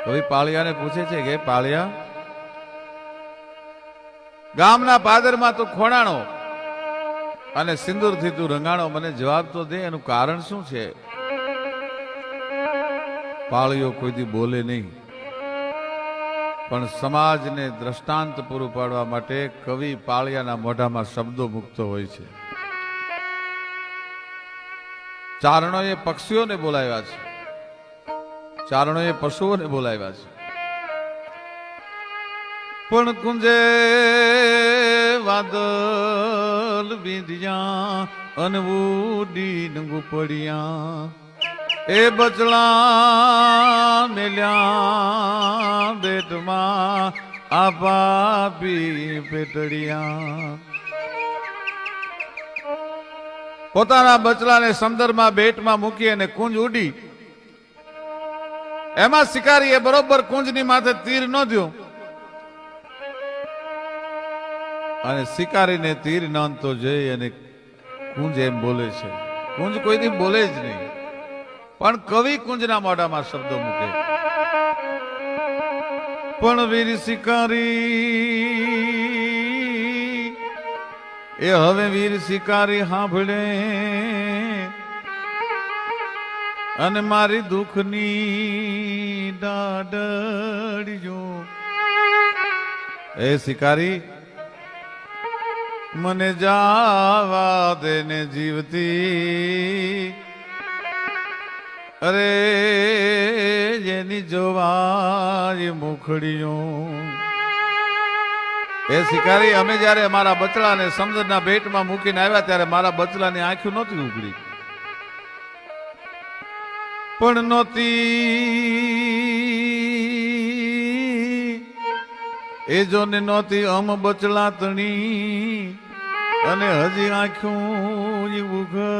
કવિ પાળિયાને પૂછે છે કે પાળિયા, ગામના પાદરમાં તો ખોણાણો અને સિંદૂરથી તું રંગાણો, મને જવાબ તો દે, એનું કારણ શું છે? પાળિયો કોઈથી બોલે નહીં, પણ સમાજને દ્રષ્ટાંત પૂરું પાડવા માટે કવિ પાળિયાના મોઢામાં શબ્દો મૂકતો હોય છે. ચારણોએ પક્ષીઓને બોલાવ્યા છે, ચારણોએ પશુઓને બોલાવ્યા છે, પણ કુંજે વાદળ વીંધ્યા અને ઉડી નંગુ પડ્યા, એ બચડા મેલ્યા બેટમાં આ પાપી પેટડિયા. પોતાના બચડાને સમંદરમાં બેટમાં મૂકી અને કુંજ ઉડી, એમાં શિકારીએ બરોબર કુંજની માથે તીર ન દ્યો અને શિકારીને તીર નાનતો જઈ અને કુંજ એમ બોલે છે. કુંજ કોઈથી બોલે જ નહીં, પણ કવિ કુંજના મોઢામાં શબ્દો મૂકે. પણ વીર શિકારી એ હવે વીર શિકારી સાંભળે અને મારી દુઃખની દાડડીઓ. એ શિકારી, મને જાવા દેને જીવતી, અરે જેની જોવાય મુખડીઓ. એ શિકારી, અમે જયારે અમારા બચડાને સમુદ્રના બેટમાં મૂકીને આવ્યા ત્યારે મારા બચડાની આંખો નહોતી ઉઘડી, પણ નહોતી એ જોને નહોતી અમ બચડા તણી, અને હજી આંખો ઉઘડીજો.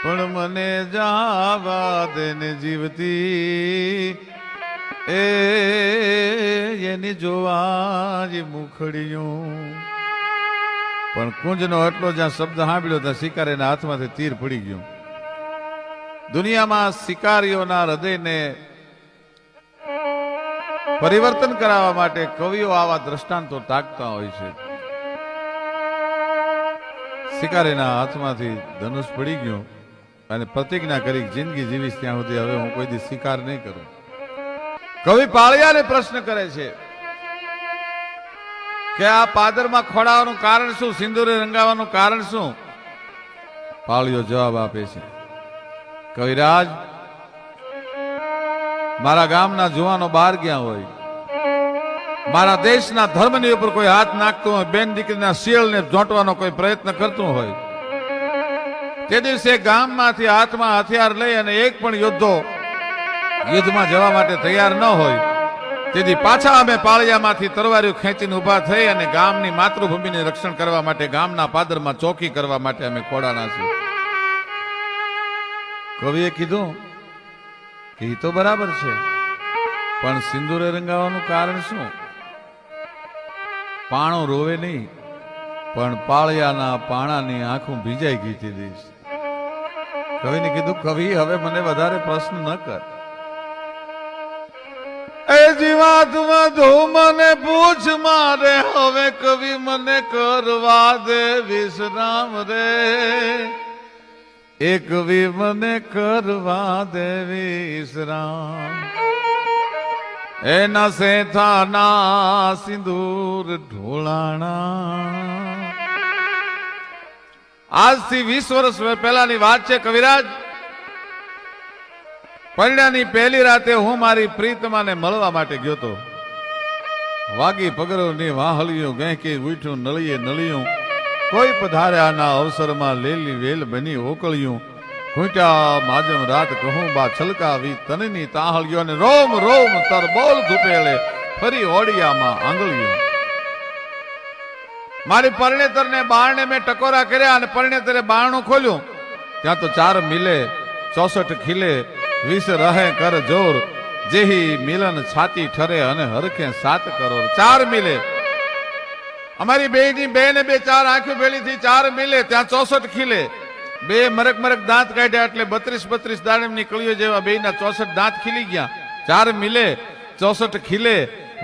પણ મને જાવા દેને જીવતી, એ એની જોવા જ મુખડીઓ. પણ કુંજનો એટલો જ્યાં શબ્દ સાંભળ્યો ત્યાં શિકારીના હાથમાંથી તીર પડી ગયું. દુનિયામાં શિકારીઓના હૃદયને પરિવર્તન કરાવવા માટે કવિઓ આવા દ્રષ્ટાંતો ટાંકતા હોય છે. શિકારીના હાથમાંથી ધનુષ પડી ગયું અને પ્રતિજ્ઞા કરી જિંદગી જીવીશ ત્યાં સુધી હવે હું કોઈ દી શિકાર નહીં કરું. કવિ પાળિયાને પ્રશ્ન કરે છે કે આ પાદરમાં ખોડાવાનું કારણ શું, સિંદૂરે રંગાવાનું કારણ શું? પાળિયો જવાબ આપે છે, કવિરાજ, મારા ગામના જુવાનો બહાર ગયા હોય, મારા દેશના ધર્મની ઉપર કોઈ હાથ નાખતું હોય, બેન દીકરીના શિયળને ઝોંટવાનો કોઈ પ્રયત્ન કરતું હોય, તે દિવસે ગામમાંથી હાથમાં હથિયાર લઈ અને એક પણ યોદ્ધો યુદ્ધમાં જવા માટે તૈયાર ન હોય, તેથી પાછા અમે પાળિયામાંથી તરવારીઓ ખેંચીને ઉભા થઈ અને ગામની માતૃભૂમિને રક્ષણ કરવા માટે ગામના પાદરમાં ચોકી કરવા માટે અમે ખોડાના છીએ. કવિએ કીધું કે એ તો બરાબર છે, પણ સિંદૂરે રંગાવાનું કારણ શું? પાણો રોવે નહીં, પણ પાળિયાના પાણાની આંખું ભીજાઈ ગઈ તે દિવસ. કવિને કીધું, કવિ હવે મને વધારે પ્રશ્ન ન કર, એ જીવાતમાં તો મને પૂછ મારે, હવે કવિ મને કરવા દે વિશ્રામ રે, એ કવિ મને કરવા દે વિશ્રામ. એના સેથાના સિંદૂર ઢોળાણા. આજથી 20 વર્ષ પહેલાની વાત છે કવિરાજ. પરણ્યાની પહેલી રાતે હું મારી પ્રીતમાને મળવા માટે ગયો તો. વાગી પગરોની વાહળીઓ ગહેકી ઉઠ્યું નળીએ નળિયું, કોઈ પધાર્યાના અવસરમાં લેલી વેલ બની ઓકળ્યું, ઘૂંટ્યા માજમ રાત કહું બા છલકાવી તનની તાહળ્યો, અને રોમ રોમ તરબોલ ધૂપેલે ફરી ઓડિયામાં આંગળ્યું. મારી પરણેતરને બારણે મેં ટકોરા કર્યા અને પરણેતરે બારણું ખોલ્યું, ત્યાં તો 4 મિલે 64 ખીલે 20 રહે કર જોર, જેહી મિલન છાતી ઠરે અને હરખે 7 કરોડ. 4 મિલે અમારી બેની 2 ને 2 4 આંખો ભેળી થી 4 મિલે, ત્યાં 64 ખીલે બે મરક મરક દાંત કાઢ્યા એટલે 32 દાડમની કળીઓ જેવા બેના 64 દાંત ખીલી ગયા. 4 મિલે 64 ખીલે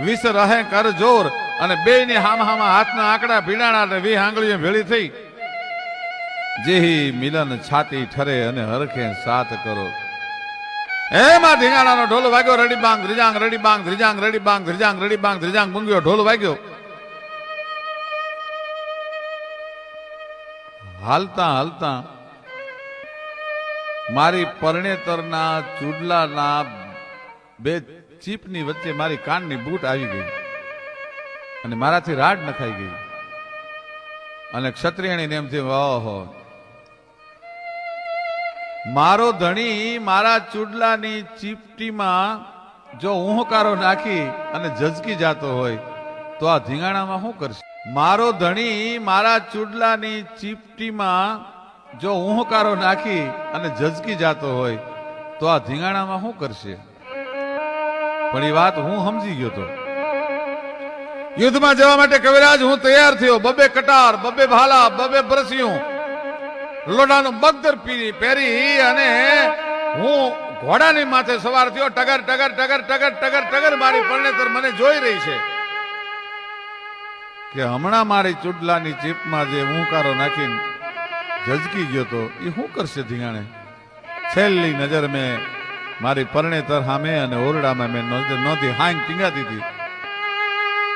20 રહે કર જોર. અને બે ની હામા હાથના આંકડા ભીડાણા અને 20 આંગળીઓ ભેળી થઈ. જેહી મિલન છાતી ઠરે અને હરખે સાત કરો. એમાં ધીંગાણાનો ઢોલ વાગ્યો. રડી બાંગ ધ્રિજાંગ રડી બાંગ ધ્રિજાંગ રડી બાંગ ધ્રિજાંગ રડી બાંગ ધ્રિજાંગ મૂંગ્યો ઢોલ વાગ્યો. હાલતા હાલતા મારી પરણેતરના ચૂડલાના બે ચીપની વચ્ચે મારી કાનની બૂટ આવી ગઈ અને મારાથી રાડ નખાઈ ગઈ. અને ક્ષત્રિયણીને એમ થયું, ઓહો, મારો ધણી મારા ચૂડલાની ચીપટીમાં જો ઊંહકારો નાખી અને ઝઝકી જાતો હોય તો આ ધીંગાણામાં શું કરશે? મારો ધણી મારા ચૂડલાની ચીપટીમાં જો ઊંહકારો નાખી અને ઝઝકી જાતો હોય તો આ ધીંગાણામાં શું કરશે? પણ એ વાત હું સમજી ગયો તો. યુદ્ધમાં જવા માટે કવિરાજ હું તૈયાર થયો. બબે કટાર, બબે ભાલા, બબે બરસિયું, લોડાનું બગદર પહેરી અને હું ઘોડાની માથે સવાર થયો. ટગર ટગર ટગર ટગર ટગર ટગર મારી પરણેતર મને જોઈ રહી છે કે હમણાં મારી ચૂડલાની ચીપમાં જે ઊંકારો નાખીને ઝઝકી ગયો તો એ શું કરશે ધીંગાણે? છેલ્લી નજર મેં મારી પરણેતર સામે અને ઓરડામાં મેં નહોતી હાંગ ટીંગાતી હતી.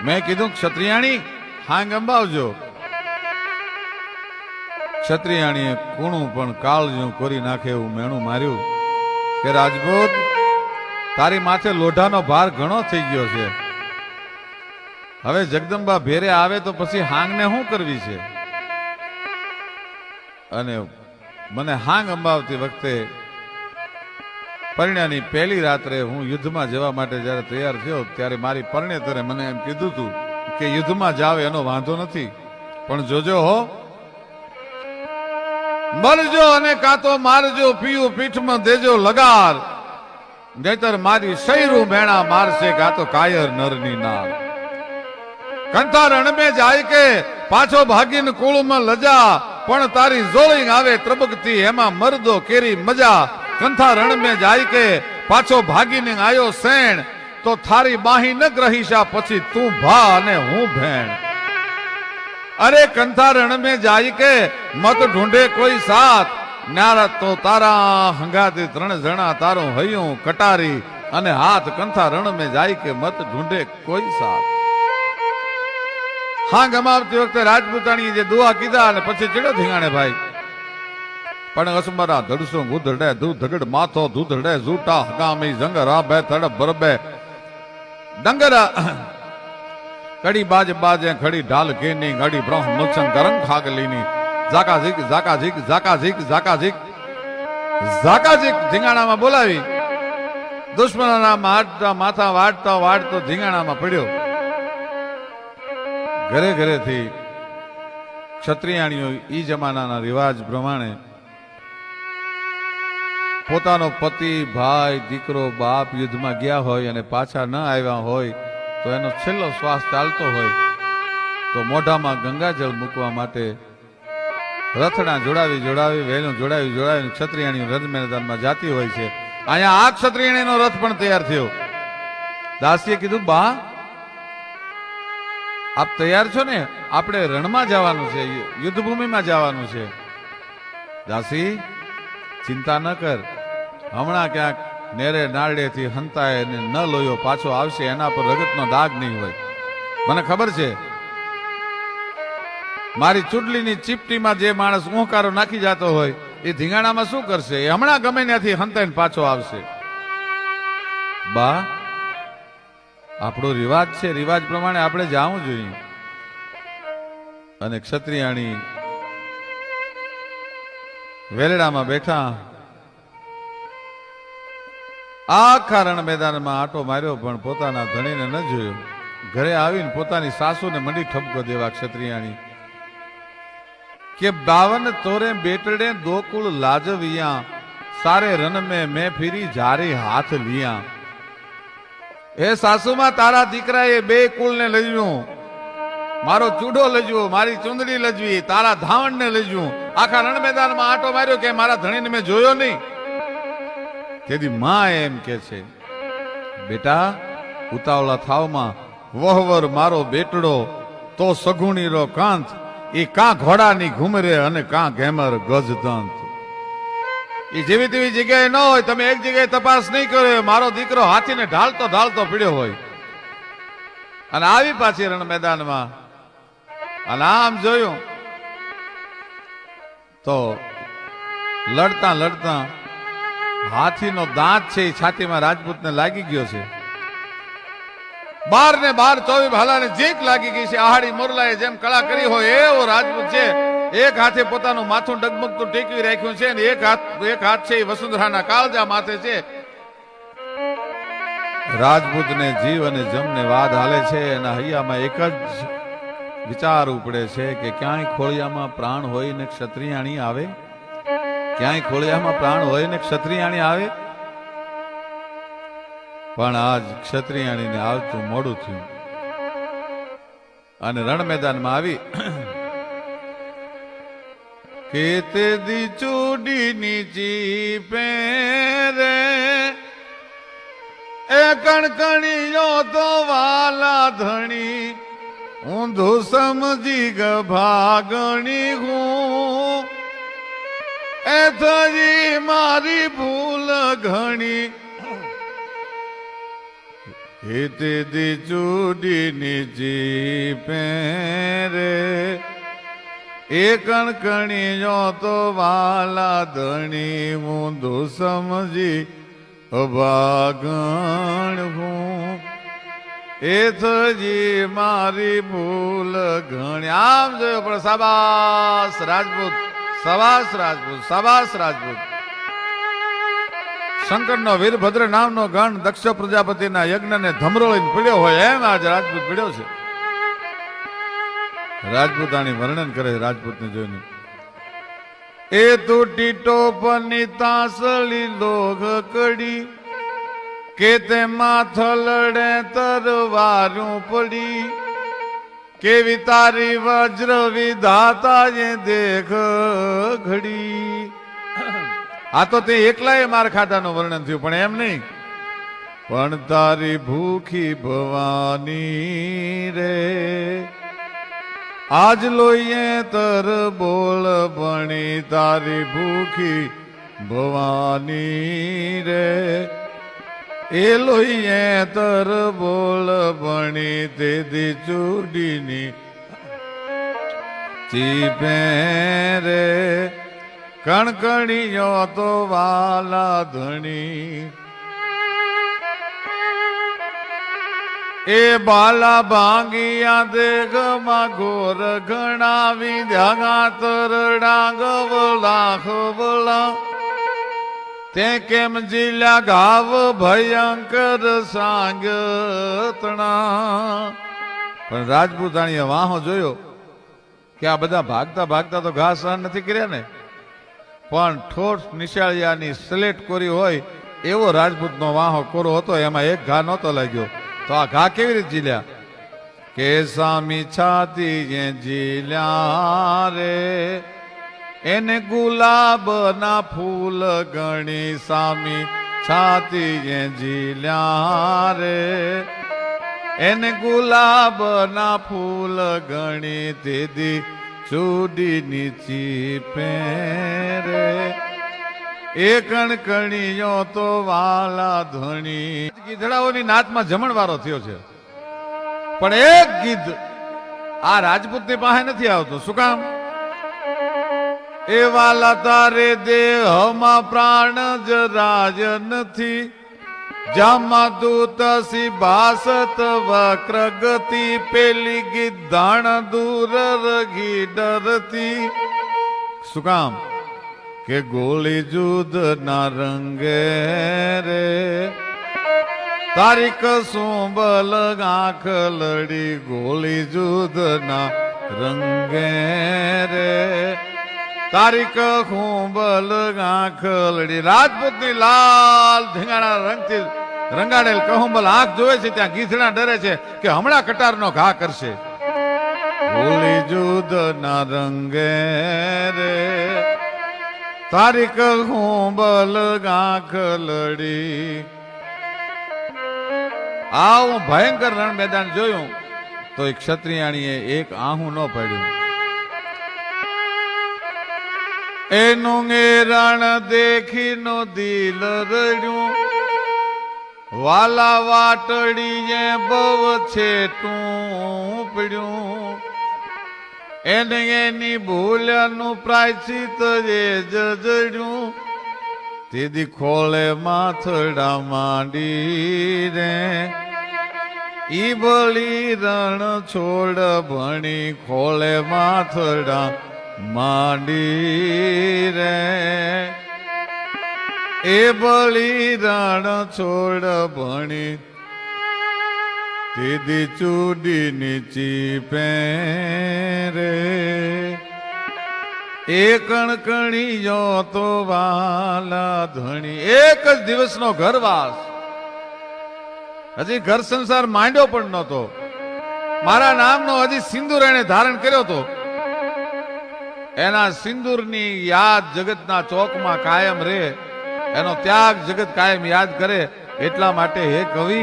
મેં કીધું, ક્ષત્રિયાણી હાંગ અંબાવજો. ક્ષત્રિયાણીએ કૂણું પણ કાળજું કોરી નાખે એવું મેણું માર્યું કે રાજપૂત, તારી માથે લોઢાનો ભાર ઘણો થઈ ગયો છે. હવે જગદંબા ભેરે આવે તો પછી હાંગને શું કરવી છે? અને મને હાંગ અંબાવતી વખતે પરણ્યાની પહેલી રાત્રે હું યુદ્ધમાં જવા માટે જયારે તૈયાર થયો ત્યારે મારી પરણેતરે મને એમ કીધું હતું કે યુદ્ધમાં જાવ એનો વાંધો નથી, પણ જોજો હો, મરજો અને કાતો મારજો, પીયું પીઠમાં દેજો લગાર, નહીતર મારી સૈરું મેણા મારશે કાતો કાયર નરની નાર. કંથા રણ મેં જાય કે પાછો ભાગીને કુળમાં લજા, પણ તારી જોળી આવે ત્રબકતી એમાં મરદો કેરી મજા. કંથા રણ મેં જાય કે પાછો ભાગીને આયો સેણ, તો થારી બાહી ન ગ્રહીશા પછી તું ભા અને હું ભેણ. અરે કંથા રણ મેં જાય કે મત ઢૂંઢે કોઈ સાથ, નારા તો તારા હંગાતી 3 જણા તારું હૈયું કટારી, અને હાથ કંથા રણ મેં જાય કે મત ઢૂંઢે કોઈ સાથ. હા ગમાવતી વખતે રાજપૂતાણીએ જે દુઆ કીધા અને પછી ચડ્યો ધીંગાણે ભાઈ. પણ અસમરા ધડસો ગુધડે ધૂ ધગડ માથો ધૂધડે ઝૂટા હગામી જંગરા બે તડપ બરબે ડંગરા કડી બાજ બાજે ખડી ઢાલ કેની ઘડી બ્રહ્મ મુચન ગરંગ ખાગલીની ઝાકા ઝીક ઝાકા ઝીક ઝાકા ઝીક ઝાકા ઝીક ઝાકા ઝીક ધીંગાણામાં બોલાવી. દુશ્મનોના માથા વાળતો વાળતો ધીંગાણામાં પડ્યો. ઘરે ઘરેથી ક્ષત્રિયાણીઓ ઈ જમાનાના રિવાજ પ્રમાણે પોતાનો પતિ, ભાઈ, દીકરો, બાપ યુદ્ધમાં ગયા હોય અને પાછા ન આવ્યા હોય તો એનો છેલ્લો શ્વાસ ચાલતો હોય તો મોઢામાં ગંગાજળ મૂકવા માટે રથડા જોડાવી વહેલું જોડાવી ક્ષત્રિયાણીઓ રથ મેદાનમાં જાતી હોય છે. અહીંયા આ ક્ષત્રિયાણીનો રથ પણ તૈયાર થયો. દાસીએ કીધું, બા આપ તૈયાર છો ને? આપણે રણમાં જવાનું છે, યુદ્ધભૂમિમાં જવાનું છે. દાસી ચિંતા ન કર, હમણાં ક્યાંક નેરે નાળેથી હંતાય ને ન લોયો પાછો આવશે, એના પર રગતનો દાગ નહીં હોય. મને ખબર છે મારી ચૂડલીની ચીપટીમાં જે માણસ ઊંહકારો નાખી જતો હોય એ ધીંગાણામાં શું કરશે? એ હમણાં ગમે ત્યાંથી હંતાઈને પાછો આવશે. બા આપણો રિવાજ છે, રિવાજ પ્રમાણે આપણે જવું જોઈએ. અને ક્ષત્રિયાણી વેલડામાં બેઠા આખા રણ મેદાનમાં આટો માર્યો પણ પોતાના ધણીને ન જોયો. ઘરે આવીને પોતાની સાસુને મંડી ઠપકો દેવા ક્ષત્રિયાણી કે 52 તોરે બેટડે દોકુળ લાજવિયા, સારે રન મેં ફીરી જારી હાથ લિયા. એ સાસુમાં તારા દીકરાએ 2 કુળને લઈ મારો ચૂડો લજવો, મારી ચુંદડી લજવી, તારા ધાવણ ને લજવું. આખા રણ મેદાનમાં આટો માર્યો કે મારા ધણીને મેં જોયો નહીં. તેથી માં એમ કે છે, બેટા ઉતાવળા થાવમાં વહવર મારો બેટડો તો સગુણી રો કાંત, એ કાં ઘોડાની ઘુમરે અને કાં ઘેમર ગજદંત. એ જેવી તેવી જગ્યાએ ન હોય, તમે એક જગ્યાએ તપાસ નહીં કર્યો, મારો દીકરો હાથીને ઢાળતો ઢાળતો પીડ્યો હોય અને આવી પાછી રણ મેદાનમાં અને આમ જોયું તો લડતા લડતા હાથીનો દાંત છે એ છાતીમાં રાજપૂતને લાગી ગયો છે. 12 ને 12 24 ભાલાને જીક લાગી ગઈ છે. આહાડી મોરલાએ જેમ કળા કરી હોય એવો રાજપૂત છે. એક હાથે પોતાનું માથું ડગમગતું ટેકવી રાખ્યું છે અને એક હાથ છે એ વસુંધરાના કાળજા માથે છે. રાજપૂતને જીવ અને જમને વાદ હાલે છે. એના હૈયામાં એક જ વિચાર ઉપડે છે કે ક્યાંય ખોળિયામાં પ્રાણ હોય ને ક્ષત્રિયાણી આવે, ક્યાંય ખોળિયામાં પ્રાણ હોય ને ક્ષત્રિયાણી આવે. પણ આજ ક્ષત્રિયાણીને આવતું મોડું થયું અને રણ મેદાનમાં આવી કે તે દી ચૂડી નીચી પેરે એ કણકણીયો તો વાલા ધણી, ઊંધું સમજી ગભાગણી હું, એ થજી મારી ભૂલ ઘણી. હેતે દી ચૂડી નીચી પેરે એ કણકણીયો તો વાલા ધણી, ઊંધું સમજી અભાગણ હું, એ થજી મારી ભૂલ ઘણી. આમ જોયો પણ સાબાસ રાજપૂત, સાબાસ રાજપૂત, સાબાસ રાજપૂત. શંકરનો વીરભદ્ર નામનો ગણ દક્ષ પ્રજાપતિના યજ્ઞને ધમરોળીને પીડ્યો હોય એમ આજ રાજપૂત પીડ્યો છે. રાજપૂતાણી વર્ણન કરે છે રાજપૂતને જોઈને. એ તૂટી ટોપની તાસળી લોઘ કડી, કે તે માથલડે તરવારું પડી, કેવી તારી વજ્ર વિધાતા એ દેખ ઘડી. આ તો તે એકલાએ માર ખાધાનું વર્ણન થયું, પણ એમ નહીં. પણ તારી ભૂખી ભવાની રે આજ લોહીએ તર બોલ ભણી, તારી ભૂખી ભવાની રે એ લોહીએ તર બોલ ભણી, તે દી ચૂડીની ચીપે રે કણકણીયો તો વાલા ધણી. એ બાલા ભાંગિયા દેગમાં ઘોર ઘણાવી, ધ્યાગા તરડા ગવલા ખવલા, તે કેમ જીલ્યા ઘાવ ભયંકર સાંગતણા. પણ રાજપૂતાણીએ વાહો જોયો કે આ બધા ભાગતા ભાગતા તો ઘા સહન નથી કર્યા ને, પણ ઠોઠ નિશાળિયાની સ્લેટ કોરી હોય એવો રાજપૂતનો વાહો કોરો હતો, એમાં એક ઘા નહોતો લાગ્યો. તો આ ઘા કેવી રીતે જીલ્યા? કે સામી છાતી જીલ્યા રે એને ગુલાબ ના ફૂલ ગણી, સામી છાતી જીલ્યા રે એને ગુલાબ ના ફૂલ ગણી, તેદી ચૂડી નીચી પેરે એ કણકણીયો તો વાલા ધણી. ગીધડાઓની નાતમાં જમણવારો થયો છે, પણ એક ગીધ આ રાજપૂતની પાસે નથી આવતું. શું કામ? એ વાલા તારે દેહમાં પ્રાણ જરાજ નથી, જામાં દૂતસી ભાસત વક્ર ગતિ, પેલી ગીધાણ દૂર રગી ડરતી. શું કામ? કે ગોળી જુદ ના રંગે રે તારી કસુંબલ આંખ લડી, ગોળી જુદ ના રંગે રે તારી કુંબલ આંખ લડી. રાજપૂતની લાલ ધીંગાણા રંગથી રંગાડેલ કહુંબલ આંખ જોવે છે ત્યાં ગીધડા ડરે છે કે હમણાં કટારનો ઘા કરશે. ભૂલી જુદ ના રંગે રે તારી કહું બલ ગાંખ લડી. આ હું ભયંકર રણ મેદાન જોયું તો એક ક્ષત્રિયાણીએ એક આહું ન પડ્યું. એનું એ રણ દેખીનો દિલ રડ્યું, વાલા વાટડીએ બવ છે તું પડ્યું. એને એની ભૂલ્યાનું પ્રાયશ્ચિત એ જજડ્યું, તેદી ખોળે માથડા માંડી રે ઈ બળી રણ છોડ ભણી ખોળે માથડા માંડી રે એ બળી રણ છોડ ભણી તેદી ચૂડી નીચી પેરે એ કણકણીયો તો વાલા ધણી. એક જ દિવસનો ઘરવાસ, હજી ઘર સંસાર માંડ્યો પણ નહોતો. મારા નામનો હજી સિંદૂર એને ધારણ કર્યો હતો. એના સિંદૂરની યાદ જગતના ચોકમાં કાયમ રહે, એનો ત્યાગ જગત કાયમ યાદ કરે. એટલા માટે હે કવિ,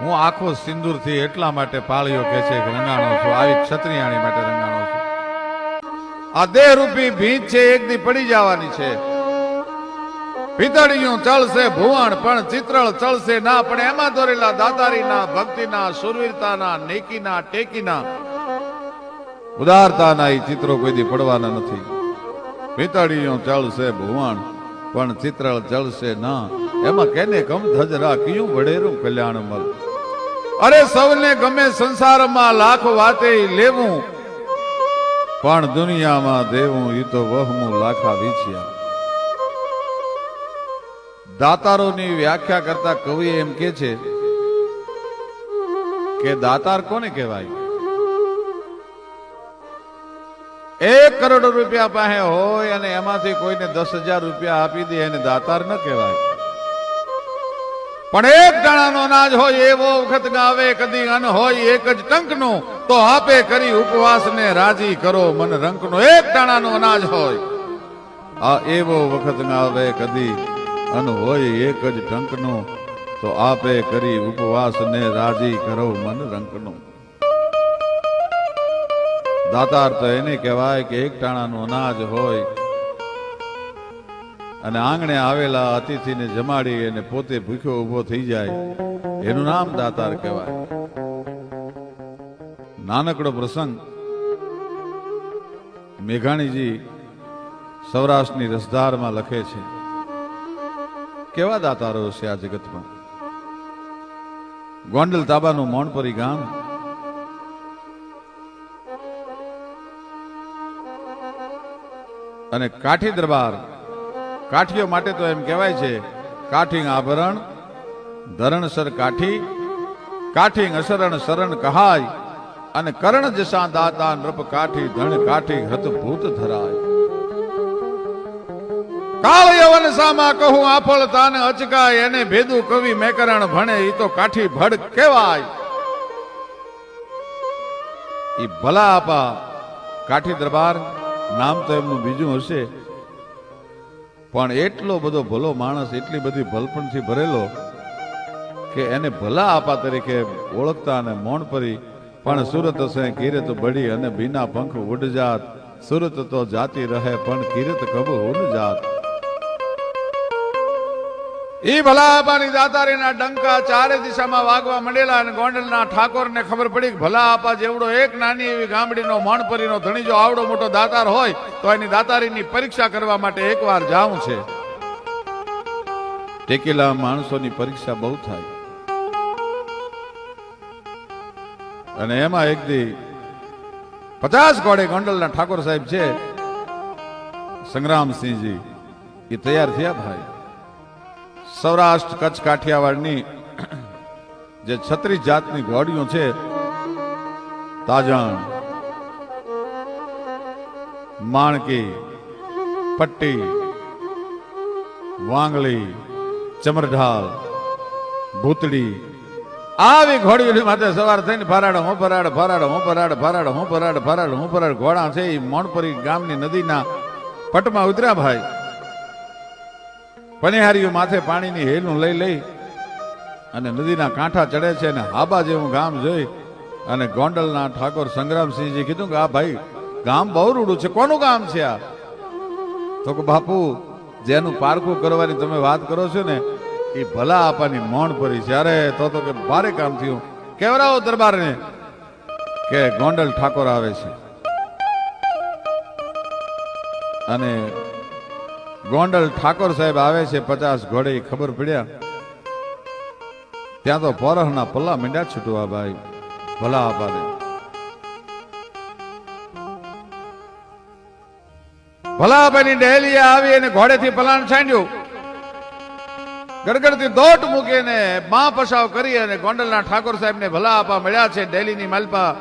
હું આખો સિંદૂરથી એટલા માટે પાળ્યો કે છે રંગાણો છું, આવી ક્ષત્રિયાણી માટે રંગાણો છું. આ દેહ રૂપી ભીંત છે, એક દી પડી જવાની છે. પિતળિયું ચલશે ભુવન પણ ચિત્રળ ચલશે ના. પણ એમાં દોરેલા દાતારીના, ભક્તિના, સુરવીરતાના, નેકીના, ટેકીના, ઉદારતાના એ ચિત્રો કોઈ દી પડવાના નથી. પિતળિયું ચલશે ભુવન પણ ચિત્રળ ચલશે ના. એમાં કેને કમ ધજરા કયું વડેરું કલ્યાણ મલ. અરે સૌને ગમે સંસારમાં લાખ વાતે લેવું, પણ દુનિયામાં દેવું ઈ તો વહમું લાખા વીછ્યા. દાતારોની વ્યાખ્યા કરતા કવિ એમ કે છે કે દાતાર કોને કહેવાય? 1 કરોડ રૂપિયા પાસે હોય અને એમાંથી કોઈને 10,000 રૂપિયા આપી દે એને દાતાર ન કહેવાય. પણ એક ટાણાનો અનાજ હોય એવો વખત ગાવે કદી અન હોય એક જ ટંકનું, તો આપે કરી ઉપવાસને રાજી કરો મન રંકનો. એક ટાણાનો અનાજ હોય આ એવો વખત ગાવે કદી અન હોય એક જ ટંકનું, તો આપે કરી ઉપવાસને રાજી કરો મન રંકનું. દાતાર તો એને કહેવાય કે એક ટાણાનું અનાજ હોય અને આંગણે આવેલા અતિથિને જમાડી અને પોતે ભૂખ્યો ઉભો થઈ જાય, એનું નામ દાતાર કહેવાય. નાનકડો પ્રસંગ મેઘાણીજી સૌરાષ્ટ્રની રસધારમાં લખે છે. કેવા દાતારો છે આ જગતમાં. ગોંડલ તાબાનું મોણપરી ગામ, અને કાઠી દરબાર. કાઠીઓ માટે તો એમ કહેવાય છે કાઠી આભરણ ધરણસર કાઠી, કાઠી અસરણ શરણ કહાય, અને કરણ જસા દાતા નૃપ કાઠી ધણ કાઠી હત ભૂત ધરાય. કાળ યવન સામા કહું આફળ તાન અચકાય, એને ભેદુ કવિ મેકરણ ભણે ઈ તો કાઠી ભડ કહેવાય. ઈ ભલા આપા કાઠી દરબાર નામ તો એમનું બીજું હશે, પણ એટલો બધો ભલો માણસ, એટલી બધી ભલપણથી ભરેલો કે એને ભલા આપા તરીકે ઓળખતા. અને મોણપરી પણ સુરત હશે કિરત બડી અને બીના પંખ ઉડ જાત, સુરત તો જાતી રહે પણ કિરત કબ ઉડ જાત. ઈ ભલા આપાની દાતારીના ડંકા ચારે દિશામાં વાગવા માંડેલા અને ગોંડલના ઠાકોરને ખબર પડી કે ભલા આપા જેવડો એક નાની એવી ગામડીનો મોણપરીનો ધણી જો આવડો મોટો દાતાર હોય તો એની દાતારીની પરીક્ષા કરવા માટે એકવાર જાવું છે. ટેકેલા માણસોની પરીક્ષા બહુ થાય, અને એમાં એક દી 50 ઘોડે ગોંડલના ઠાકોર સાહેબ છે સંગ્રામસિંહજી, એ તૈયાર થયા. ભાઈ સૌરાષ્ટ્ર કચ્છ કાઠિયાવાડની જે 36 જાતની ઘોડીઓ છે, તાજણ, માણકી, પટ્ટી, વાંગળી, ચમરઢાલ, ભૂતડી, આવી ઘોડીઓની માથે સવાર થઈને ફરાડ હું ફરાડ ફરાડ હું ફરાડ ફરાડ હું ફરાડ ફરાડ હું ફરાડ ઘોડા છે એ મોણપરી ગામની નદીના પટમાં ઉતર્યા ભાઈ. પનિહારીઓ માથે પાણીની હેલું લઈ અને નદીના કાંઠા ચડે છે અને હાબા જેવું ગામ જોઈ અને ગોંડલના ઠાકોર સંગ્રામસિંહજી કીધું કે આ ભાઈ ગામ બહુ રૂડું છે, કોનું ગામ છે આ? તો કે બાપુ જેનું પારખું કરવાની તમે વાત કરો છો ને એ ભલા આપાની મોણ પરી છે. અરે તો કે ભારે કામ થયું, કેવરાવો દરબારને કે ગોંડલ ઠાકોર આવે છે. અને ગોંડલ ઠાકોર સાહેબ આવે છે 50 ઘોડે ખબર પડ્યા ત્યાં તો પોરહના પલ્લા મીંડા છૂટવા ભાઈ ભલા આપાને. ભલા આપાની ડેલી આવી અને ઘોડેથી પલાણ છાંડ્યું, ગડગડથી દોટ મૂકીને મા પસાવ કરી અને ગોંડલના ઠાકોર સાહેબને ભલા આપા મળ્યા છે. ડેલીની માલપા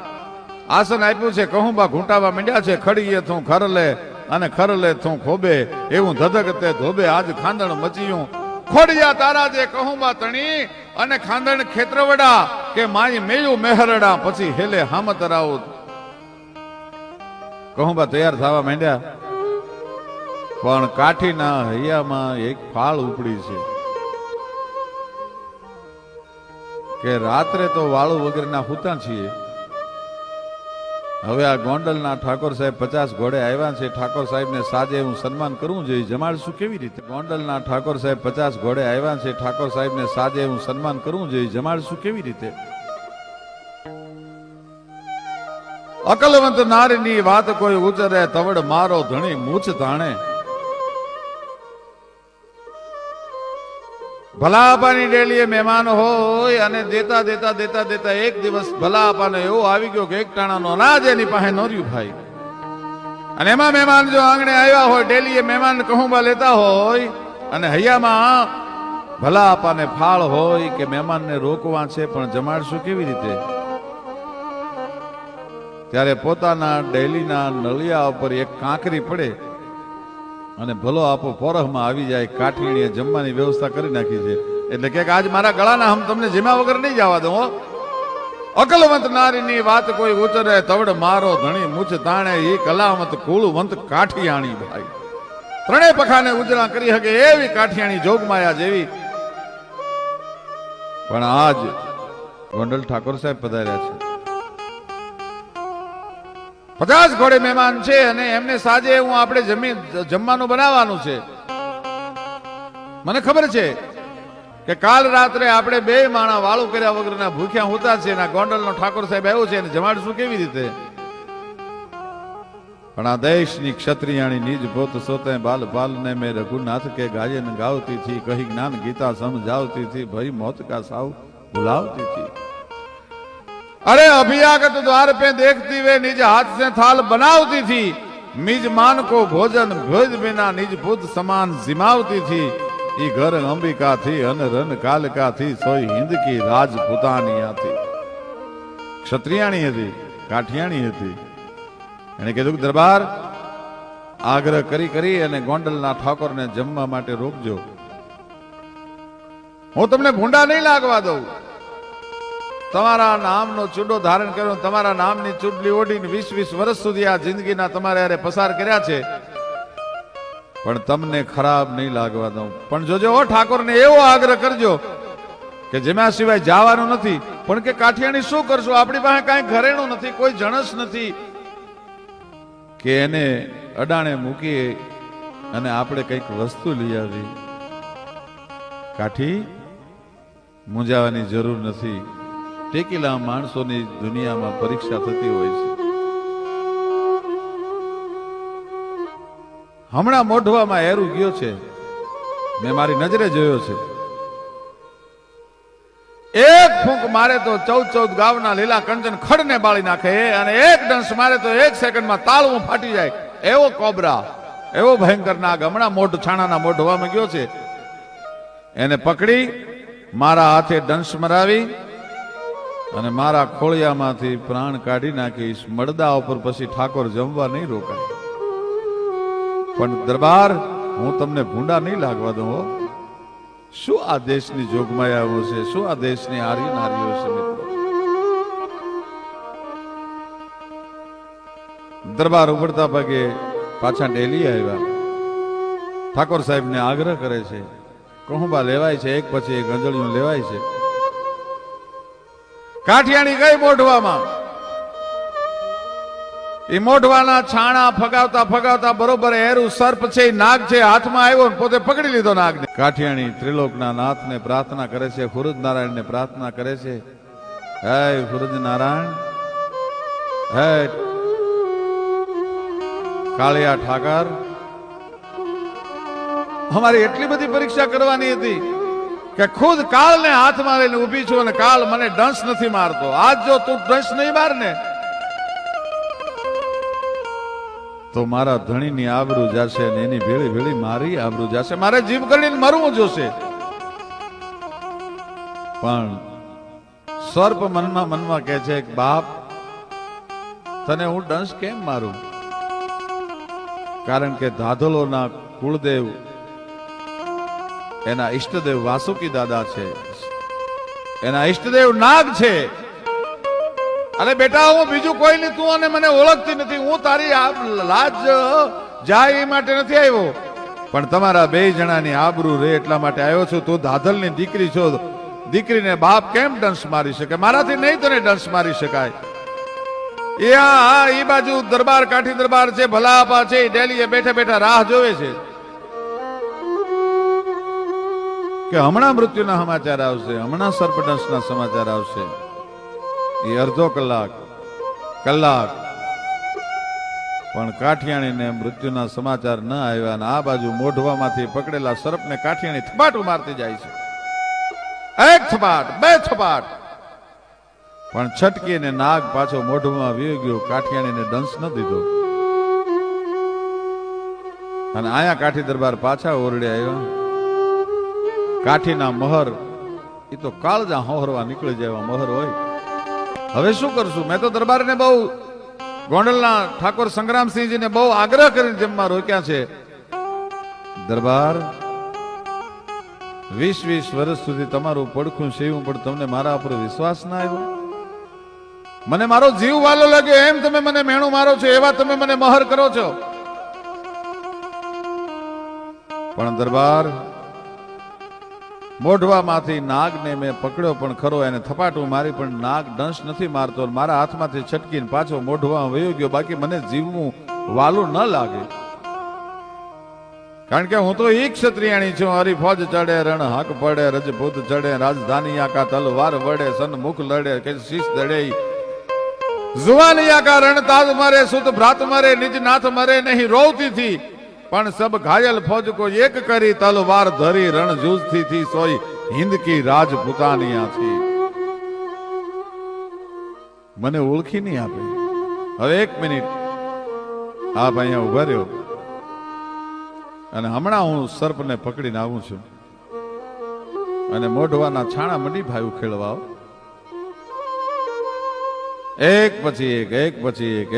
આસન આપ્યું છે, કહુંબા ઘૂંટાવા માંડ્યા છે. ખડીએ તું ખરલે અને ખરલે તું ખોબે એવું ધધકતે ધોબે આજ ખાંદણ મચીયું. ખોડિયા તારા જે કહુંબા તણી અને ખાંદણ ખેતરવડા કે માઈ મેયું મેહરડા પછી હેલે હામત રાઉત. કહુંબા તૈયાર થવા માંડ્યા પણ કાઠીના હૈયામાં એક ફાળ ઉપડી છે કે રાત્રે તો વાળું વગરના હુતા છીએ. હવે આ ગોંડલના ઠાકોર સાહેબ 50 ઘોડે આવ્યા છે. ઠાકોર સાહેબને સાજે હું સન્માન કરવું જોઈએ, જમાડશું કેવી રીતે? ગોંડલના ઠાકોર સાહેબ 50 ઘોડે આવ્યા છે. ઠાકોર સાહેબને સાજે હું સન્માન કરવું જોઈએ, જમાડશું કેવી રીતે? અકલવંત નારીની વાત કોઈ ઉચરે તવડ મારો ધણી મૂછ તાણે. ભલા આપાની ડેલીએ મહેમાન હોય અને દેતા દેતા દેતા દેતા એક દિવસ ભલા આપાને એવો આવી ગયો કે એક ટાણાનો અનાજ એની પાસે ન રહ્યું ભાઈ. અને એમાં મહેમાન જો આંગણે આવ્યા હોય, ડેલીએ મહેમાન કહુંબા લેતા હોય અને હૈયામાં ભલા આપાને ફાળ હોય કે મહેમાનને રોકવા છે પણ જમાડશું કેવી રીતે? ત્યારે પોતાના ડેલીના નળિયા ઉપર એક કાંકરી પડે અને ભલો આપો પોરહમાં આવી જાય. કાઠીણીએ જમવાની વ્યવસ્થા કરી નાખી છે એટલે કે આજ મારા ગળાના હમ તમને જેમા વગર નહીં જવા દો. અકલવંત નારીની વાત કોઈ ઉચરે તવડ મારો ધણી મૂછ તાણે ઈ કલાવંત કુળવંત કાઠિયાણી ભાઈ. ત્રણેય પખાને ઉજળા કરી શકે એવી કાઠિયાણી જોગમાયા જેવી. પણ આજ ગોંડલ ઠાકોર સાહેબ પધાર્યા છે. 50 ઘોડે મહેમાન છે અને એમને સાજે હું આપણે જમવાનું બનાવવાનું છે. મને ખબર છે કે કાલ રાત્રે આપણે 2 માણા વાળું કર્યા વગરના ભૂખ્યા હોતા છે. ગોંડલનો ઠાકોર સાહેબ આવ્યો છે અને જમાડશું કેવી રીતે? પણ આ દેશની ક્ષત્રિયાણી નિજ પોત સોતે બાલ બાલ ને મેં રઘુનાથ કે ગાયન ગાવતી थी कही ज्ञान गीता समझावती थी भई मौत का साव बुलावती थी. अरे अभियागत द्वार पे देखती वे निज हाथ से थाल बनावती थी. मिजमान को भोजन भोज बिना निज पुत समान जिमावती थी. ई घर अंबिका थी अन रन कालका थी सोई हिंद की राजपुतानिया थी. ક્ષત્રિયાણી હતી, કાઠિયાણી હતી. એને કીધું દરબાર આગ્રહ કરી અને ગોંડલના ઠાકોરને જમવા માટે રોકજો. હું તમને ભૂંડા નહીં લાગવા દઉં. તમારા નામનો ચૂડો ધારણ કર્યો, તમારા નામની ચૂડલી ઓઢીને 20-20 વર્ષ સુધી આ જિંદગીના તમારે અરે પસાર કર્યા છે, પણ તમને ખરાબ નહીં લાગવા દઉં. પણ જોજો ઠાકોરને એવો આગ્રહ કરજો કે જેમાં સિવાય જવાનું નથી. પણ કે કાઠિયાણી શું કરશું, આપણી પાસે કાંઈ ઘરેણું નથી, કોઈ જણસ નથી કે એને અડાણે મૂકીએ અને આપણે કંઈક વસ્તુ લઈ આવી. કાઠી મૂંઝાવાની જરૂર નથી. ટેકીલા માણસોની દુનિયામાં પરીક્ષા થતી હોય છે. હમણાં મોઢવામાં એરું ગયો છે, મેં મારી નજરે જોયો છે. એક ફૂંક મારે તો 14 ગાવના લીલા કંચન ખડને બાળી નાખે અને એક ડંસ મારે તો 1 સેકન્ડમાં તાળવું ફાટી જાય. એવો કોબરા, એવો ભયંકર નાગ હમણાં મોઢ છાણાના મોઢવામાં ગયો છે. એને પકડી મારા હાથે દંશ મરાવી અને મારા ખોળિયામાંથી પ્રાણ કાઢી નાખીશ. મળદા ઉપર પછી ઠાકોર જમવા નહીં રોકાય. પણ દરબાર હું તમને ભૂંડા નહીં લાગવા દઉં. શું આ દેશની જોગમાયાઓ છે, શું આ દેશની આર્ય નારીઓ છે મિત્રો. દરબાર ઉભરતા પગે પાછા ડેલી આવ્યા. ઠાકોર સાહેબ ને આગ્રહ કરે છે, કહુંબા લેવાય છે, એક પછી એક ગંજળિયું લેવાય છે. કાઠિયાણી ગઈ મોઢવામાં. એ મોઢવાના છાણા ફગાવતા ફગાવતા બરોબર એરું સર્પ છે, નાગ છે, હાથમાં આવ્યો પોતે પકડી લીધો નાગને. કાઠિયાણી ત્રિલોકના નાથને પ્રાર્થના કરે છે, ખુરદ નારાયણને પ્રાર્થના કરે છે, હે ખુરદ નારાયણ, હે કાળિયા ઠાકર, અમારી એટલી બધી પરીક્ષા કરવાની હતી કે ખુદ કાળને હાથમાં લઈને ઊભી છું અને કાળ મને ડંસ નથી મારતો. આજ જો તું ડંસ નહીં માર ને તો મારા ધણીની આબરૂ જશે અને એની ભેળી ભેળી મારી આબરૂ જશે. મારે જીભ કરીને મરવું જોશે. પણ સર્પ મનમાં મનમાં કહે છે, બાપ તને હું ડંસ કેમ મારું? કારણ કે ધાધલોના કુળદેવ એના ઈષ્ટદેવ વાસુકી દાદા છે, એના ઈષ્ટદેવ નાગ છે. અરે બેટા, હું બીજું કોઈ નહીં, તું અને મને ઓળખતી નથી, હું તારી લાજ જાય એ માટે નથી આવ્યો, પણ તમારા બે જણાની આબરૂ રે એટલા માટે આવ્યો છું. તું ધાધલની દીકરી છો, દીકરીને બાપ કેમ ડંસ મારી શકે? મારાથી નહીં તને ડંસ મારી શકાય. એ બાજુ દરબાર, કાઠી દરબાર છે, ભલા આપા છે, ડેલીએ બેઠા બેઠા રાહ જોવે છે કે હમણાં મૃત્યુના સમાચાર આવશે, હમણાં સર્પડંસના સમાચાર આવશે. એ અડધો કલાક પણ કાઠિયાણીને મૃત્યુના સમાચાર ન આવ્યા. અને આ બાજુ મોઢવામાંથી પકડેલા સર્પને કાઠિયાણી થપાટું મારતી જાય છે. એક થપાટ, બે થપાટ, પણ છટકીને નાગ પાછો મોઢમાં વી ગયો. કાઠિયાણીને દંશ ન દીધો. અને આયા કાઠી દરબાર પાછા ઓરડે આવ્યા. કાઠીના મહર એ તો કાળજા હોહરવા નીકળી જાય મહર હોય. હવે શું કરશું? મેં તો દરબારને બહુ, ગોંડલના ઠાકોર સંગ્રામસિંહજીને બહુ આગ્રહ કરીને જમવા રોક્યા છે. દરબાર, 20 વર્ષ સુધી તમારું પડખું સેવું, પણ તમને મારા ઉપર વિશ્વાસ ના આવ્યો? મને મારો જીવ વાલો લાગ્યો એમ તમે મને મેણું મારો છો, એવા તમે મને મહર કરો છો. પણ દરબાર, મોઢવામાંથી નાગને મેં પકડ્યો પણ ખરો, એને થપાટું મારી, પણ નાગ દંશ નથી મારતો. મારા હાથમાંથી છટકીને પાછો મોઢવામાં વયો ગયો. બાકી મને જીવવું વાલું ન લાગે, કારણ કે હું તો ઈ ક્ષત્રિયાણી છું. હરી ફોજ ચડે, રણ હાક પડે, રજપૂત ચડે, રાજધાની આકા તલવાર વડે, સન્મુખ લડે, કે શીશ દડે, જુવાની આકા રણ તાજ મરે, સુત ભ્રાત મરે, નિજ નાથ મરે નહીં રોવતી થી, પણ સબ ઘાયલ ફોજ કો એક કરી, તલવાર ધરી રણ જૂજતી થી, સોઈ હિન્દ કી રાજપૂતાનિયા થી. મને ઓળખી નહીં આપે. હવે 1 મિનિટ આપ અહીંયા ઉભા રહ્યો, અને હમણાં હું સર્પને પકડીને આવું છું. અને મોઢવાના છાણા મંડી ભાઈ ખેડવા, એક પછી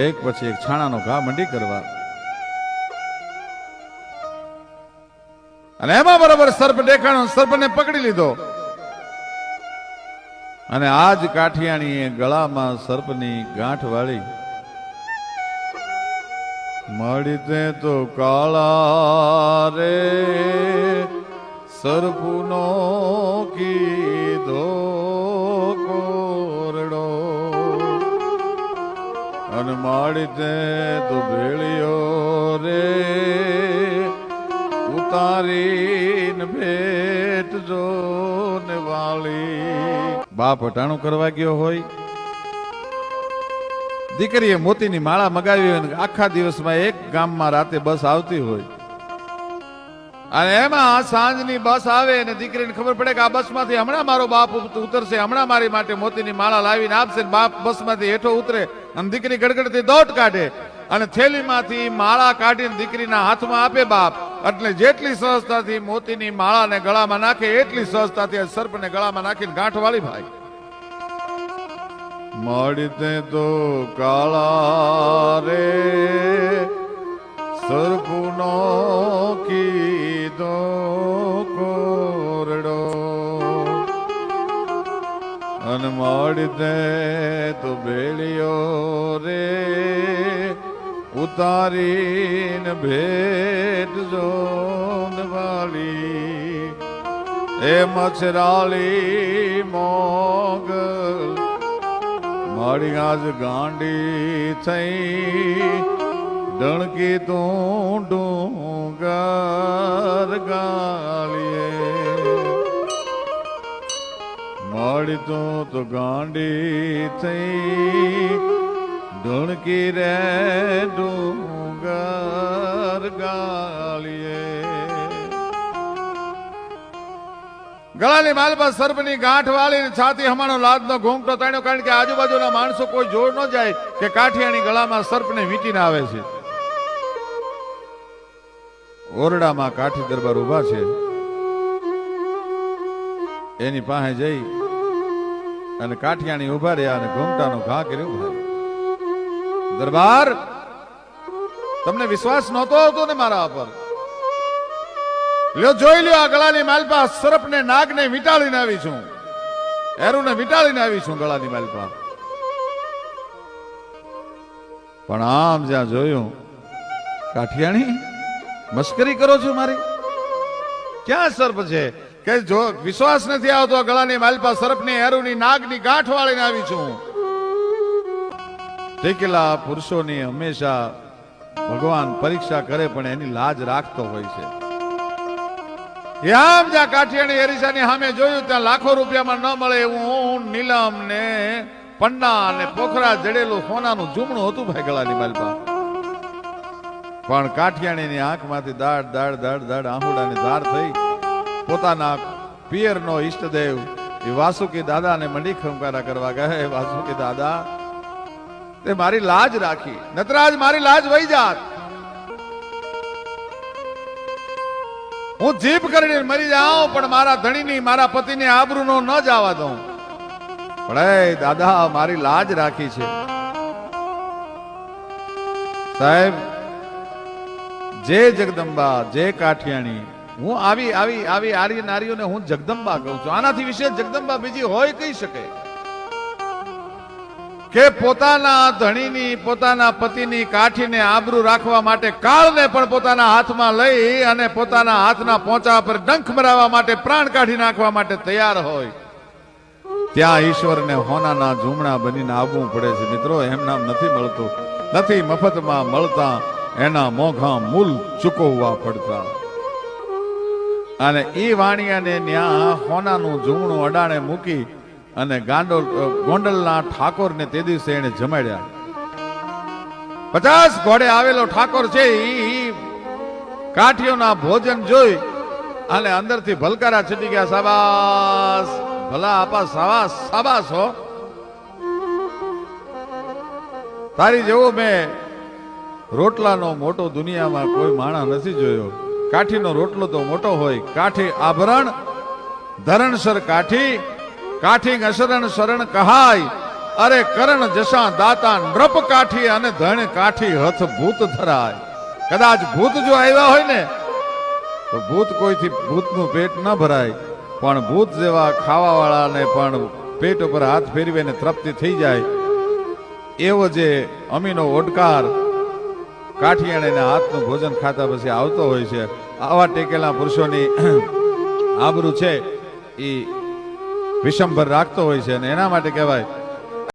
એક છાણાનો ઘા મંડી કરવા. અને એમાં બરાબર સર્પ દેખાણો, સર્પને પકડી લીધો. અને આજ કાઠિયાણીએ ગળામાં સર્પની ગાંઠ વાળી. મળી તે તો કાળા રે સર્પનો કીધો કોરડો, અને માળી તે તો ભેળિયો રે ઉતારીને ભેટ જો ને વાળી. બાપ હટાણું કરવા ગયો હોય, દીકરીએ મોતીની માળા મગાવી હોય, આખા દિવસમાં એક ગામમાં રાતે બસ આવતી હોય, અને એમાં સાંજની બસ આવે અને દીકરીને ખબર પડે કે આ બસમાંથી હમણાં મારો બાપ ઉતરશે, હમણાં મારી માટે મોતીની માળા લાવીને આપશે. બાપ બસમાંથી હેઠો ઉતરે અને દીકરી ગડગડતી દોટ કાઢે અને થેલીમાંથી માળા કાઢીને દીકરીના હાથમાં આપે બાપ. એટલે જેટલી સહજતાથી મોતીની માળાને ગળામાં નાખે એટલી સહજતાથી સર્પને ગળામાં નાખીને ગાંઠ વાળી ભાઈ. મળતે તો કાળા રે સર્પનો કીધો કો ઓરડો અન મળી દે તો બેળીઓ રે ઉતારીને ભેટ જોન વાળી એ મછરાળી મોગલ મારી આજ ગાંડી થઈ ડણકી તું ડુંગર ગાળીએ મારી તું તો ગાંડી થઈ ડણકી રે ડુંગર ગાળીએ ગળાની માલપા સર્પની ગાંઠ વાળી છાતી હમાનો લાદનો ઘૂંઘટો તાણ્યો કારણ કે આજુબાજુના માણસો કોઈ જોર ન જાય કે કાઠિયાની ગળામાં સર્પને વીંટીને આવે છે. ઓરડામાં કાઠી દરબાર ઉભા છે. એની પાસે જઈ અને કાઠિયાણી ઉભા રહ્યા અને ઘૂંઘટાનો ઘા કર્યો. ભાઈ દરબાર, તમને વિશ્વાસ નહોતો આવતો ને મારા પર? લ્યો જોઈ લ્યો, આ ગળાની માલપા સર્પને નાગને વીંટાળીને આવી છું, એરુને વીંટાળીને આવી છું ગળાની માલપા. પણ આમ જ્યાં જોયું, કાઠિયાણી મસ્કરી કરો છો મારી? ક્યાં સર્પ છે કે જો વિશ્વાસ નથી આવતો? ગળાની માલપા સર્પની એરુની નાગની ગાંઠ વાળીને આવી છું. ટેકેલા પુરુષોની હંમેશા ભગવાન પરીક્ષા કરે પણ એની લાજ રાખતો હોય છે. આમ જ્યાં કાઠિયાણી એરિસાની સામે જોયું ત્યાં લાખો રૂપિયામાં ન મળે એવું નીલમ ને પન્ના ને પોખરા જડેલું સોનાનું જુમણું હતું ભાઈ ગળાની માલપા. પણ કાઠિયાણીની આંખમાંથી દાડ દાડ દાડ દાડ આંહુડાની ધાર થઈ. પોતાના પિયરનો ઈષ્ટદેવ એ વાસુકી દાદાને મંડી ખંકારા કરવા કહે, વાસુકી દાદા તે મારી લાજ રાખી, નટરાજ મારી લાજ વહી જાત. હું જીભ કરીને મરી જાઉં પણ મારા ધણીની મારા પતિની આબરૂનો ન જવા દઉં. પણ એ દાદા મારી લાજ રાખી છે. સાહેબ, જે જગદંબા, જે કાઠિયાણી, હું આવી આવી આવી આર્ય નારીઓને હું જગદંબા કહું છું. આનાથી વિશેષ જગદંબા બીજી હોય કહી શકે કે પોતાના ધણીની પોતાના પતિની કાઠીને આબરૂ રાખવા માટે કાળને પણ પોતાના હાથમાં લઈ અને પોતાના હાથના પોંચા પર ડંખ મરાવવા માટે પ્રાણ કાઢી નાખવા માટે તૈયાર હોય, ત્યાં ઈશ્વરને હોનાના ઝૂમણા બનીને આવવું પડે છે. મિત્રો, એમ નામ નથી મળતું, નથી મફતમાં મળતા, એના મોઘા મૂલ ચૂકવવા પડતા. અને એ વાણિયાને ન્યા હોનાનું ઝૂમણું અડાણે મૂકી અને ગોંડલના ઠાકોરને તે દિવસે એને જમાડ્યા. 50 ઘોડે આવેલો ઠાકોર છે ઈ કાઠીઓના ભોજન જોઈ અને અંદરથી ભલકારા છૂટી ગયા. સાબાસ ભલા આપા, સાબાસ સાબાસ હો, તારી જેવો મેં રોટલાનો મોટો દુનિયામાં કોઈ માણા નથી જોયો. કાઠીનો રોટલો તો મોટો હોય. કાઠી આભરણ ધરણસર કાઠી, કાઠી અશરણ શરણ કહાય, અરે કરણ જશા દાતા નૃપ કાઠી, અને ધણ કાઠી હથ ભૂત ધરાય. કદાચ ભૂત જો આવ્યા હોય ને તો ભૂત કોઈથી ભૂતનું પેટ ન ભરાય, પણ ભૂત જેવા ખાવા વાળાને પણ પેટ ઉપર હાથ ફેરવીને તૃપ્તિ થઈ જાય એવો જે અમીનો ઓડકાર કાઠિયાણીના હાથનું ભોજન ખાતા પછી આવતો હોય છે. આવા ટેકેલા પુરુષોની આબરૂ છે એ વિષમભર રાખતો હોય છે અને એના માટે કહેવાય